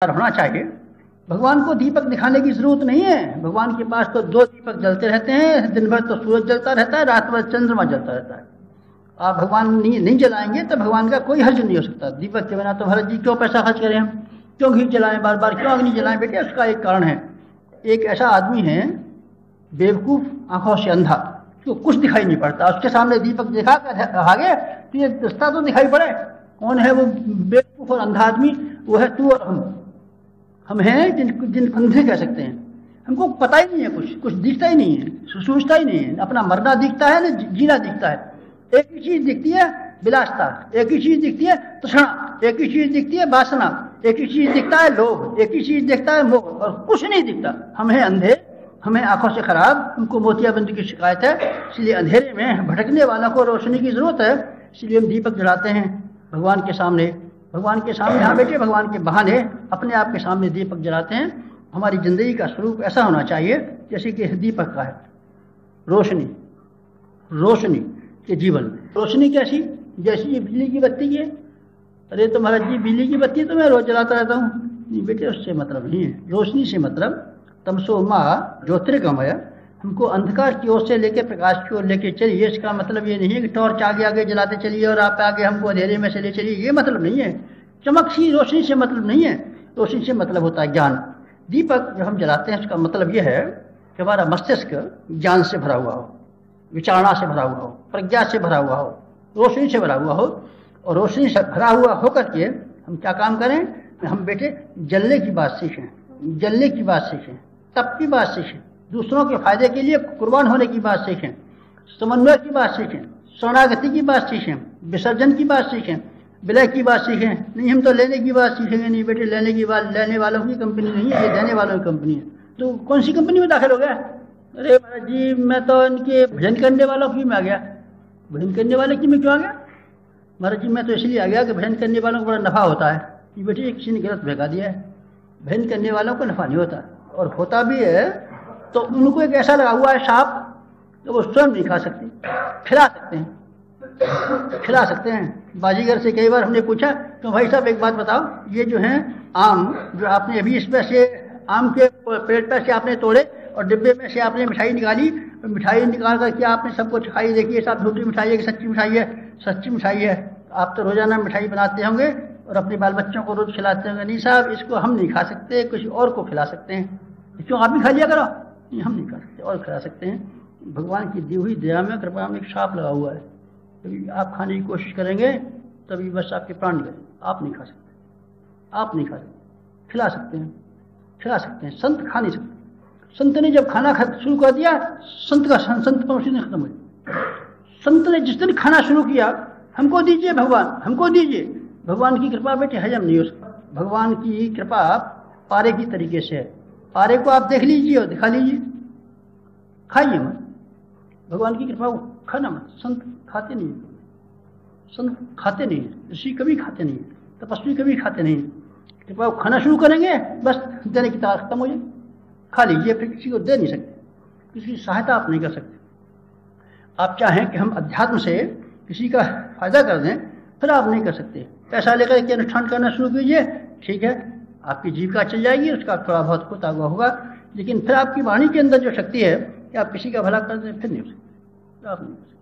होना चाहिए। भगवान को दीपक दिखाने की जरूरत नहीं है। भगवान के पास तो 2 दीपक जलते रहते हैं, दिन भर तो सूरज जलता रहता है, रात भर चंद्रमा जलता रहता है। आप भगवान नहीं जलाएंगे तो भगवान का कोई हर्ज नहीं हो सकता। दीपक के बिना तो भरत जी क्यों पैसा खर्च करें हम, क्यों घी जलाएं बार बार, क्यों अग्नि जलाएं बेटे? उसका एक कारण है। एक ऐसा आदमी है बेवकूफ, आंखों से अंधा, तो कुछ दिखाई नहीं पड़ता। उसके सामने दीपक दिखा कर आगे तो ये रास्ता तो दिखाई पड़े। कौन है वो बेवकूफ और अंधा आदमी? वो है तू और हम हैं जिन अंधे कह सकते हैं। हमको पता ही नहीं है, कुछ दिखता ही नहीं है, सूझता ही नहीं है। अपना मरना दिखता है ना जीना दिखता है। एक ही चीज दिखती है विलासता, एक ही चीज दिखती है तृष्णा, एक ही चीज दिखती है वासना, एक ही चीज दिखता है लोभ, एक ही चीज दिखता है मोह, और कुछ नहीं दिखता। हम हैं अंधे, हमें आंखों से खराब, हमको मोतियाबिंद की शिकायत है। इसलिए अंधेरे में भटकने वालों को रोशनी की जरूरत है। इसलिए हम दीपक जलाते हैं भगवान के सामने। भगवान के सामने हाँ बेटे, भगवान के बहाने अपने आप के सामने दीपक जलाते हैं। हमारी जिंदगी का स्वरूप ऐसा होना चाहिए जैसे कि दीपक का है, रोशनी। रोशनी के जीवन में रोशनी कैसी? जैसी ये बिजली की बत्ती है। अरे तो महाराज जी बिजली की बत्ती तो मैं रोज जलाता रहता हूँ। नहीं बेटे, उससे मतलब नहीं है। रोशनी से मतलब तमसो माँ ज्योतिर्गमय, हमको अंधकार की ओर से लेकर प्रकाश की ओर लेके चलिए। इसका मतलब ये नहीं है कि टॉर्च आगे आगे जलाते चलिए और आप आगे हमको अंधेरे में से ले चलिए, ये मतलब नहीं है। चमक सी रोशनी से मतलब नहीं है। रोशनी से मतलब होता है ज्ञान। दीपक जब हम जलाते हैं उसका मतलब यह है कि हमारा मस्तिष्क ज्ञान से भरा हुआ हो, विचारणा से भरा हुआ हो, प्रज्ञा से भरा हुआ हो, रोशनी से भरा हुआ हो। और रोशनी से भरा हुआ होकर के हम क्या काम करें? हम बेटे जलने की बात सीखें, जलने की बात सीखें, तप की बात सीखें, दूसरों के फायदे के लिए कुर्बान होने की बात सीखें, समन्वय की बात सीखें, शरणागति की बात सीखें, विसर्जन की बात सीखें, विलय की बात सीखें। नहीं हम तो लेने की बात सीखेंगे। नहीं बेटे, लेने की बात लेने वालों की कंपनी नहीं है, ये देने वालों की कंपनी है। तो कौन सी कंपनी में दाखिल हो गया? अरे महाराज जी मैं तो इनके भजन करने वालों की में आ गया। भजन करने वाले की में क्यों आ गया? महाराज जी मैं तो इसलिए आ गया कि भजन करने वालों को बड़ा नफा होता है। ये बेटे किसी ने गलत भगा दिया है। भजन करने वालों को नफा नहीं होता, और होता भी है तो उनको एक ऐसा लगा हुआ है साप, तो वो स्वयं नहीं खा सकती, खिला सकते हैं, खिला सकते हैं। बाजीगर से कई बार हमने पूछा तो भाई साहब एक बात बताओ, ये जो है आम जो आपने अभी इसमें से आम के पेड़ पर से आपने तोड़े और डिब्बे में से आपने मिठाई निकाली, तो मिठाई निकाल कर क्या आपने सबको खाई? देखिए साहब झूठी मिठाई है कि सच्ची मिठाई है? सच्ची मिठाई है। आप तो रोजाना मिठाई बनाते होंगे और अपने बाल बच्चों को रोज खिलाते होंगे। नहीं साहब, इसको हम नहीं खा सकते, कुछ और को खिला सकते हैं। क्यों आप भी खा लिया करो? नहीं हम नहीं खा सकते, और खिला सकते हैं। भगवान की दी हुई दया में कृपा में एक सांप लगा हुआ है। कभी आप खाने की कोशिश करेंगे तभी बस आपके प्राण निकलेंगे। आप नहीं खा सकते, आप नहीं खा सकते। खिला सकते हैं, खिला सकते हैं। संत खा नहीं सकते। संत ने जब खाना शुरू कर दिया, संत का संत पहुंची ने खत्म हो गया। संत ने जिस दिन खाना शुरू किया, हमको दीजिए भगवान, हमको दीजिए। भगवान की कृपा बेटे हजम नहीं हो सकता। भगवान की कृपा पारे की तरीके से है। पारे को आप देख लीजिए और दिखा लीजिए, खाइए मत। भगवान की कृपा को खाना मत। संत खाते नहीं, संत खाते नहीं, ऋषि कभी खाते नहीं, तपस्वी कभी खाते नहीं। कृपा को खाना शुरू करेंगे बस देने की ताकत खत्म हो जाए। खा लीजिए, फिर किसी को दे नहीं सकते, किसी की सहायता आप नहीं कर सकते। आप चाहें कि हम अध्यात्म से किसी का फायदा कर दें, फिर आप नहीं कर सकते। पैसा लेकर के अनुष्ठान करना शुरू कीजिए, ठीक है आपकी जीविका चल जाएगी, उसका थोड़ा बहुत होता हुआ होगा, लेकिन फिर आपकी वाणी के अंदर जो शक्ति है कि आप किसी का भला कर दें, फिर नहीं हो सकते, आप नहीं हो सकते।